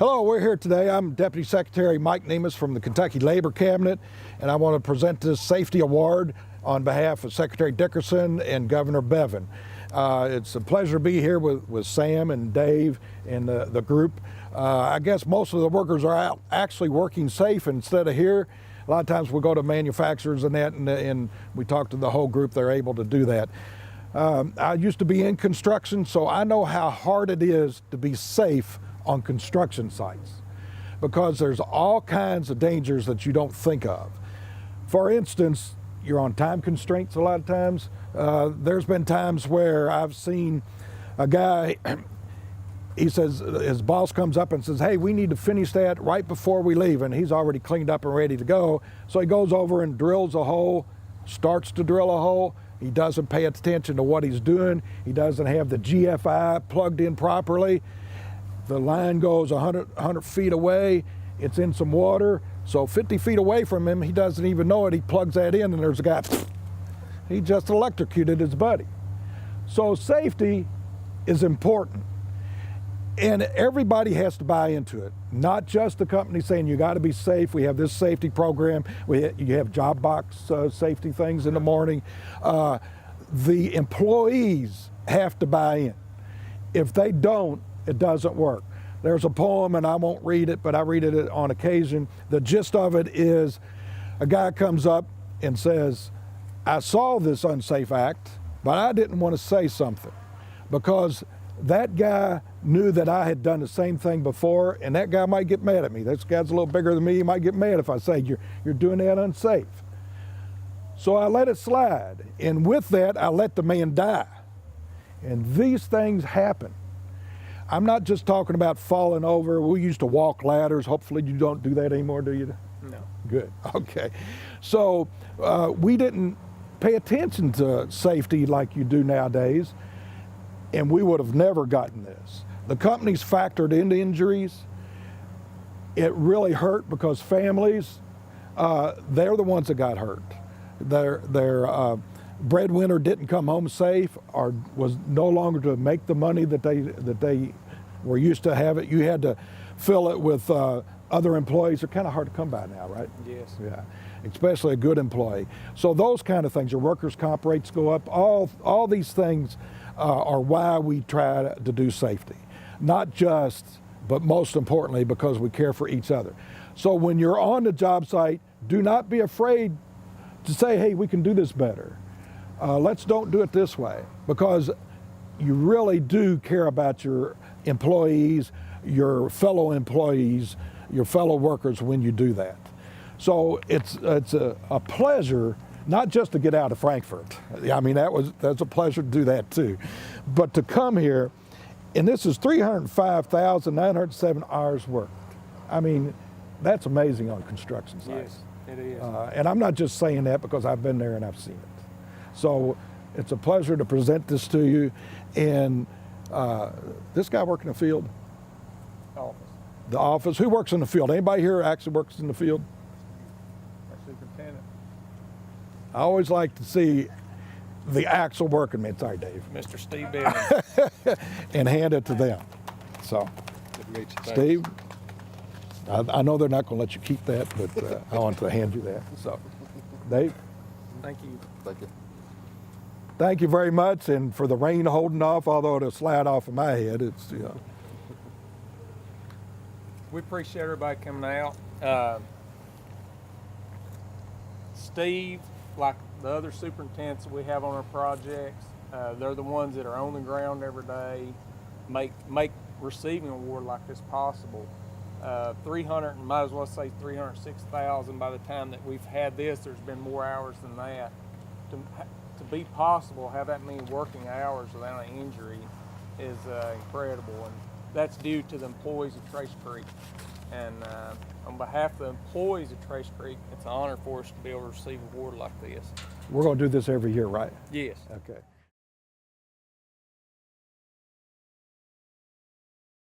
Hello, we're here today. I'm Deputy Secretary Mike Nemes from the Kentucky Labor Cabinet, and I want to present this safety award on behalf of Secretary Dickerson and Governor Bevin. It's a pleasure to be here with Sam and Dave and the group. I guess most of the workers are out actually working safe instead of here. A lot of times we go to manufacturers and that, and we talk to the whole group. They're able to do that. I used to be in construction, so I know how hard it is to be safe on construction sites, because there's all kinds of dangers that you don't think of. For instance, you're on time constraints a lot of times. There's been times where I've seen a guy, he says, his boss comes up and says, hey, we need to finish that right before we leave, and he's already cleaned up and ready to go. So he goes over and drills a hole, starts to drill a hole. He doesn't pay attention to what he's doing. He doesn't have the GFI plugged in properly. The line goes 100 feet away, it's in some water, so 50 feet away from him, he doesn't even know it, he plugs that in and there's a guy, he just electrocuted his buddy. So safety is important, and everybody has to buy into it, not just the company saying you got to be safe. We have this safety program, you have job box safety things in the morning. The employees have to buy in. If they don't, it doesn't work. There's a poem, and I won't read it, but I read it on occasion. The gist of it is a guy comes up and says, I saw this unsafe act, but I didn't want to say something because that guy knew that I had done the same thing before, and that guy might get mad at me. This guy's a little bigger than me. He might get mad if I say, you're doing that unsafe. So I let it slide, and with that, I let the man die. And these things happen. I'm not just talking about falling over. We used to walk ladders. Hopefully you don't do that anymore, do you? No. Good, okay. So we didn't pay attention to safety like you do nowadays, and we would have never gotten this. The companies factored into injuries. It really hurt because families, they're the ones that got hurt. Their breadwinner didn't come home safe, or was no longer to make the money that they were used to have it. You had to fill it with other employees. They're kind of hard to come by now, right? Yes. Yeah, especially a good employee. So those kind of things, your workers' comp rates go up. All these things are why we try to do safety. Not just, but most importantly, because we care for each other. So when you're on the job site, do not be afraid to say, hey, we can do this better. Let's don't do it this way, because you really do care about your employees, your fellow workers when you do that. So it's a pleasure, not just to get out of Frankfurt. I mean, that's a pleasure to do that too, but to come here, and this is 305,907 hours worked. I mean, that's amazing on construction sites. Yes, it is. And I'm not just saying that because I've been there and I've seen it. So it's a pleasure to present this to you. And this guy working in the field? Office. The office. Who works in the field? Anybody here actually works in the field? Our superintendent. I always like to see the actual working man. Sorry, Dave. Mr. Steve Bennett. And hand it to them. So, Steve, I know they're not going to let you keep that, but I want to hand you that. So, Dave. Thank you. Thank you. Thank you very much, and for the rain holding off, although it'll slide off of my head, it's, you know. We appreciate everybody coming out. Steve, like the other superintendents that we have on our projects, they're the ones that are on the ground every day, make receiving an award like this possible. 300, might as well say 306,000 by the time that we've had this. There's been more hours than that. To be possible, have that many working hours without an injury is incredible, and that's due to the employees of Trace Creek. And on behalf of the employees of Trace Creek, it's an honor for us to be able to receive an award like this. We're going to do this every year, right? Yes. Okay.